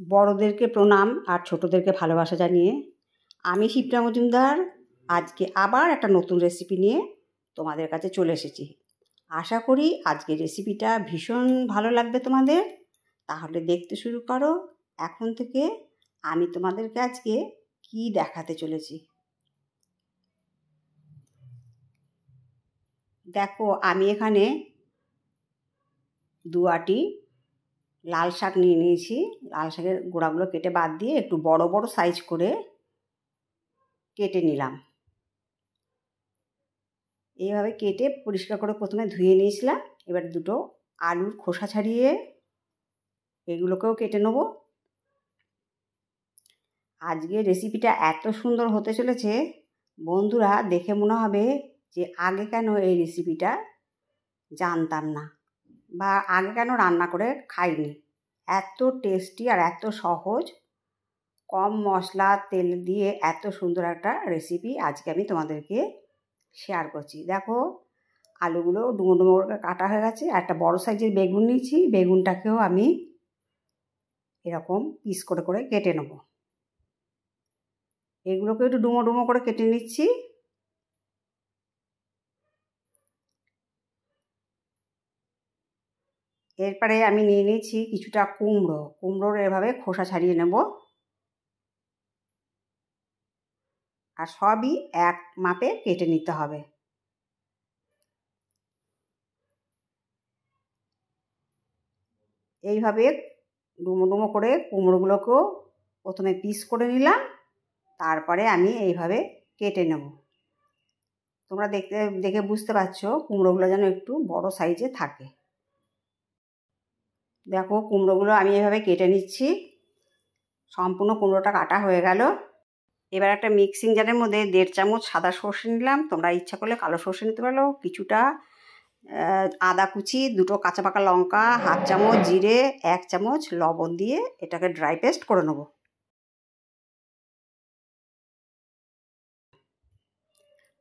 বড়দেরকে প্রণাম আর ছোটদেরকে ভালোবাসা জানিয়ে আমি শিপ্রা মজুমদার আজকে আবার একটা নতুন রেসিপি নিয়ে তোমাদের কাছে চলে এসেছি। আশা করি আজকের রেসিপিটা ভীষণ ভালো লাগবে তোমাদের। তাহলে দেখতে শুরু করো। এখন থেকে আমি তোমাদেরকে আজকে কি দেখাতে চলেছি। দেখো, আমি এখানে 2 আঁটি লাল শাক নিয়ে নিয়েছি। লাল শাকের গোড়াগুলো কেটে বাদ দিয়ে একটু বড় বড় সাইজ করে কেটে নিলাম। এইভাবে কেটে পরিষ্কার করে প্রথমে ধুয়ে নিয়েছিলাম। এবার 2টো আলুর খোসা ছাড়িয়ে এগুলোকেও কেটে নেব। আজকে রেসিপিটা এত সুন্দর হতে চলেছে বন্ধুরা, দেখে মনে হবে যে আগে কেন এই রেসিপিটা জানতাম না বা আগে কেন রান্না করে খাইনি। এত টেস্টি আর এত সহজ, কম মশলা তেল দিয়ে এত সুন্দর একটা রেসিপি আজকে আমি তোমাদেরকে শেয়ার করছি। দেখো, আলুগুলো ডুমো ডুমো করে কাটা হয়ে গেছে। একটা বড় সাইজের বেগুন নিয়েছি, বেগুনটাকেও আমি এরকম পিস করে করে কেটে নেব। এগুলোকে একটু ডুমো ডুমো করে কেটে নিচ্ছি। এরপরে আমি নিয়ে নিয়েছি কিছুটা কুমড়োর এভাবে খোসা ছাড়িয়ে নেব। আর সবই এক মাপে কেটে নিতে হবে। এইভাবে ডুমো ডুমো করে কুমড়োগুলোকেও প্রথমে পিস করে নিলাম, তারপরে আমি এইভাবে কেটে নেব। তোমরা দেখে বুঝতে পারছো কুমড়োগুলো যেন একটু বড় সাইজে থাকে। দেখো, কুমড়োগুলো আমি এইভাবে কেটে নিচ্ছি। সম্পূর্ণ কুমড়োটা কাটা হয়ে গেল। এবার একটা মিক্সিং জারের মধ্যে 1.5 চামচ সাদা সর্ষে নিলাম। তোমরা ইচ্ছা করলে কালো সর্ষে নিতে পারো। কিছুটা আদা কুচি, 2টো কাঁচা পাকা লঙ্কা, 1/2 চামচ জিরে, 1 চামচ লবণ দিয়ে এটাকে ড্রাই পেস্ট করে নেব।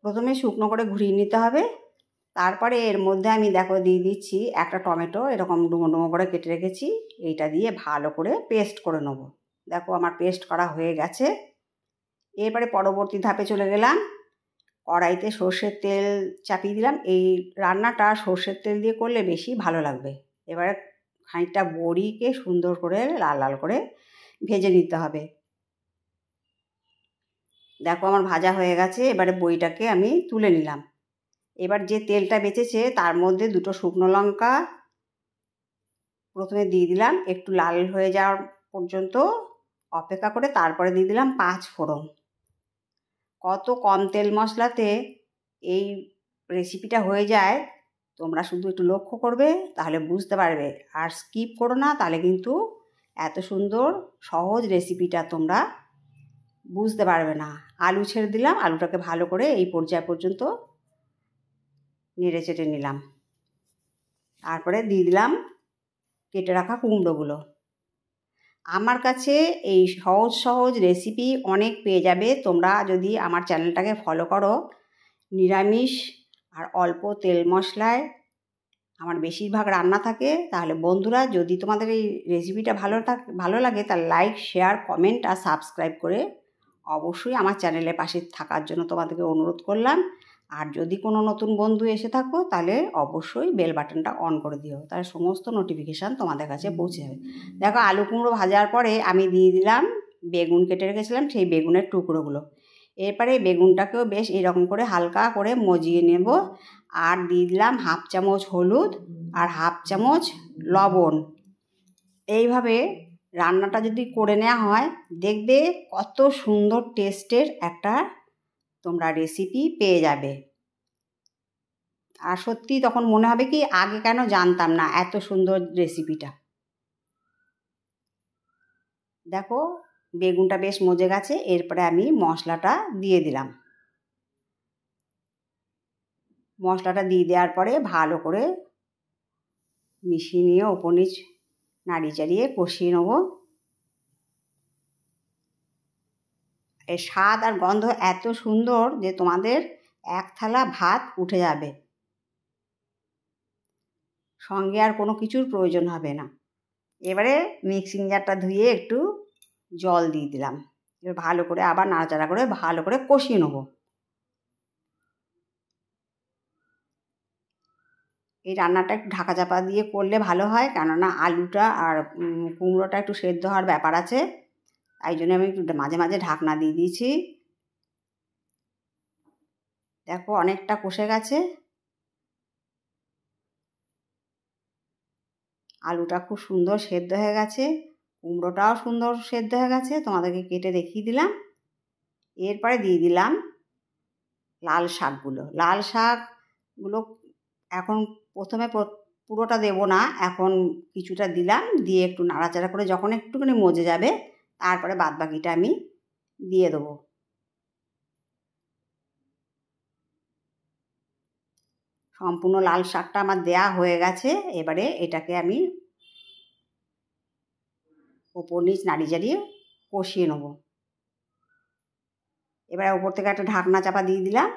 প্রথমে শুকনো করে ঘুরিয়ে নিতে হবে। তারপরে এর মধ্যে আমি দেখো দিয়ে দিচ্ছি একটা টমেটো, এরকম ডুমো ডুমো করে কেটে রেখেছি। এইটা দিয়ে ভালো করে পেস্ট করে নেব। দেখো, আমার পেস্ট করা হয়ে গেছে। এরপরে পরবর্তী ধাপে চলে গেলাম। কড়াইতে সর্ষের তেল চাপিয়ে দিলাম। এই রান্নাটা সর্ষের তেল দিয়ে করলে বেশি ভালো লাগবে। এবারে খানিকটা বড়িকে সুন্দর করে লাল লাল করে ভেজে নিতে হবে। দেখো, আমার ভাজা হয়ে গেছে। এবারে বড়িটাকে আমি তুলে নিলাম। এবার যে তেলটা বেঁচেছে তার মধ্যে 2টো শুকনো লঙ্কা প্রথমে দিয়ে দিলাম। একটু লাল হয়ে যাওয়ার পর্যন্ত অপেক্ষা করে তারপরে দিয়ে দিলাম 5 ফোড়ন। কত কম তেল মশলাতে এই রেসিপিটা হয়ে যায়, তোমরা শুধু একটু লক্ষ্য করবে তাহলে বুঝতে পারবে। আর স্কিপ করো না, তাহলে কিন্তু এত সুন্দর সহজ রেসিপিটা তোমরা বুঝতে পারবে না। আলু ছেড়ে দিলাম। আলুটাকে ভালো করে এই পর্যায় পর্যন্ত নেড়ে চেটে নিলাম। তারপরে দিয়ে দিলাম কেটে রাখা কুমড়োগুলো। আমার কাছে এই সহজ সহজ রেসিপি অনেক পেয়ে যাবে তোমরা যদি আমার চ্যানেলটাকে ফলো করো। নিরামিষ আর অল্প তেল মশলায় আমার বেশিরভাগ রান্না থাকে। তাহলে বন্ধুরা, যদি তোমাদের এই রেসিপিটা ভালো লাগে তাহলে লাইক, শেয়ার, কমেন্ট আর সাবস্ক্রাইব করে অবশ্যই আমার চ্যানেলের পাশে থাকার জন্য তোমাদেরকে অনুরোধ করলাম। আর যদি কোনো নতুন বন্ধু এসে থাকো তাহলে অবশ্যই বেল বাটনটা অন করে দিও, তাহলে সমস্ত নোটিফিকেশান তোমাদের কাছে পৌঁছে যাবে। দেখো, আলু কুমড়ো ভাজার পরে আমি দিয়ে দিলাম বেগুন কেটে রেখেছিলাম, সেই বেগুনের টুকরোগুলো। এরপরে বেগুনটাকেও বেশ এরকম করে হালকা করে মজিয়ে নেব। আর দিয়ে দিলাম 1/2 চামচ হলুদ আর 1/2 চামচ লবণ। এইভাবে রান্নাটা যদি করে নেওয়া হয় দেখবে কত সুন্দর টেস্টের একটা তোমরা রেসিপি পেয়ে যাবে। আর সত্যি তখন মনে হবে কি আগে কেন জানতাম না এত সুন্দর রেসিপিটা। দেখো, বেগুনটা বেশ মজে গেছে। এরপরে আমি মশলাটা দিয়ে দিলাম। মশলাটা দিয়ে দেওয়ার পরে ভালো করে মিশিয়ে নিয়ে ওপর নিচ নাড়িয়ে চাড়িয়ে কষিয়ে নেব। এর স্বাদ আর গন্ধ এত সুন্দর যে তোমাদের 1 থালা ভাত উঠে যাবে, সঙ্গে আর কোনো কিছুর প্রয়োজন হবে না। এবারে মিক্সিং জারটা ধুয়ে একটু জল দিয়ে দিলাম। এবার ভালো করে আবার নাড়াচাড়া করে ভালো করে কষিয়ে নেব। এই রান্নাটা একটু ঢাকা চাপা দিয়ে করলে ভালো হয়, কেননা আলুটা আর কুমড়োটা একটু সেদ্ধ হওয়ার ব্যাপার আছে, তাই জন্য আমি একটু মাঝে মাঝে ঢাকনা দিয়ে দিয়েছি। দেখো অনেকটা কষে গেছে, আলুটা খুব সুন্দর সেদ্ধ হয়ে গেছে, কুমড়োটাও সুন্দর সেদ্ধ হয়ে গেছে, তোমাদেরকে কেটে দেখিয়ে দিলাম। এরপরে দিয়ে দিলাম লাল শাকগুলো। লাল শাকগুলো এখন প্রথমে পুরোটা দেব না, এখন কিছুটা দিলাম, দিয়ে একটু নাড়াচাড়া করে যখন একটুখানি মজে যাবে তারপরে বাদবাকিটা আমি দিয়ে দেবো। সম্পূর্ণ লাল শাকটা আমার দেয়া হয়ে গেছে। এবারে এটাকে আমি ওপর নিচ নাড়িয়ে চাড়িয়ে কষিয়ে নেব। এবারে ওপর থেকে একটা ঢাকনা চাপা দিয়ে দিলাম।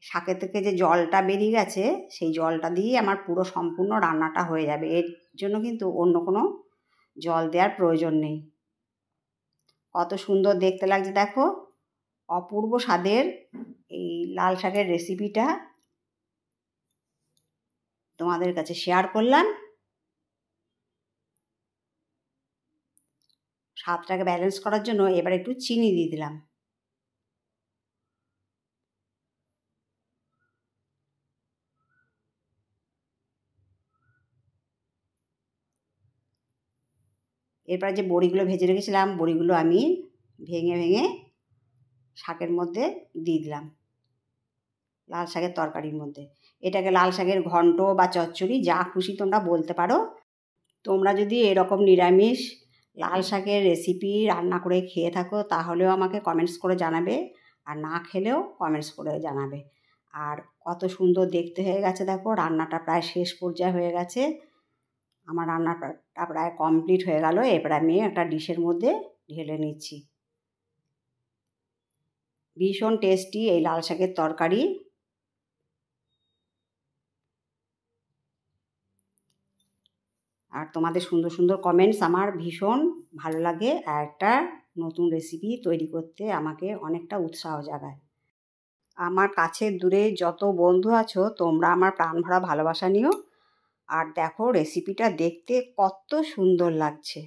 শাকের থেকে যে জলটা বেরিয়ে গেছে সেই জলটা দিয়ে আমার পুরো সম্পূর্ণ রান্নাটা হয়ে যাবে। এর জন্য কিন্তু অন্য কোনো জল দেওয়ার প্রয়োজন নেই। কত সুন্দর দেখতে লাগছে দেখো, অপূর্ব স্বাদের এই লাল শাকের রেসিপিটা তোমাদের কাছে শেয়ার করলাম। স্বাদটাকে ব্যালেন্স করার জন্য এবার একটু চিনি দিয়ে দিলাম। এরপর যে বড়িগুলো ভেজে রেখেছিলাম, বড়িগুলো আমি ভেঙে ভেঙে শাকের মধ্যে দিয়ে দিলাম, লাল শাকের তরকারির মধ্যে। এটাকে লাল শাকের ঘন্ট বা চচ্চড়ি যা খুশি তোমরা বলতে পারো। তোমরা যদি এরকম নিরামিষ লাল শাকের রেসিপি রান্না করে খেয়ে থাকো তাহলেও আমাকে কমেন্টস করে জানাবে, আর না খেলেও কমেন্টস করে জানাবে। আর কত সুন্দর দেখতে হয়ে গেছে দেখো, রান্নাটা প্রায় শেষ পর্যায়ে হয়ে গেছে। আমার রান্নাটা প্রায় কমপ্লিট হয়ে গেল। এবার আমি একটা ডিশের মধ্যে ঢেলে নিচ্ছি। ভীষণ টেস্টি এই লাল শাকের তরকারি। আর তোমাদের সুন্দর সুন্দর কমেন্টস আমার ভীষণ ভালো লাগে, আর একটা নতুন রেসিপি তৈরি করতে আমাকে অনেকটা উৎসাহ জাগায়। আমার কাছের দূরে যত বন্ধু আছো তোমরা আমার প্রাণ ভরা ভালোবাসা নিও। আর দেখো রেসিপিটা দেখতে কত সুন্দর লাগছে।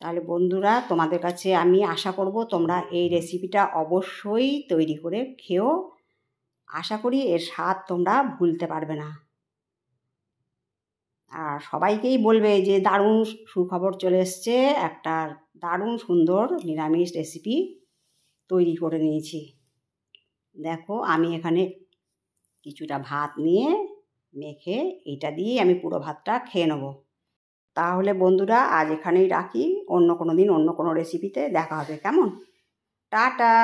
তাহলে বন্ধুরা, তোমাদের কাছে আমি আশা করব তোমরা এই রেসিপিটা অবশ্যই তৈরি করে খেও। আশা করি এর স্বাদ তোমরা ভুলতে পারবে না। আর সবাইকেই বলবে যে দারুণ সুখবর চলে এসছে, একটা দারুণ সুন্দর নিরামিষ রেসিপি তৈরি করে নিয়েছি। দেখো আমি এখানে কিছুটা ভাত নিয়ে মেখে এটা দিয়ে আমি পুরো ভাতটা খেয়ে নেব। তাহলে বন্ধুরা আজ এখানেই রাখি, অন্য কোনো দিন অন্য কোনো রেসিপিতে দেখা হবে, কেমন? টাটা।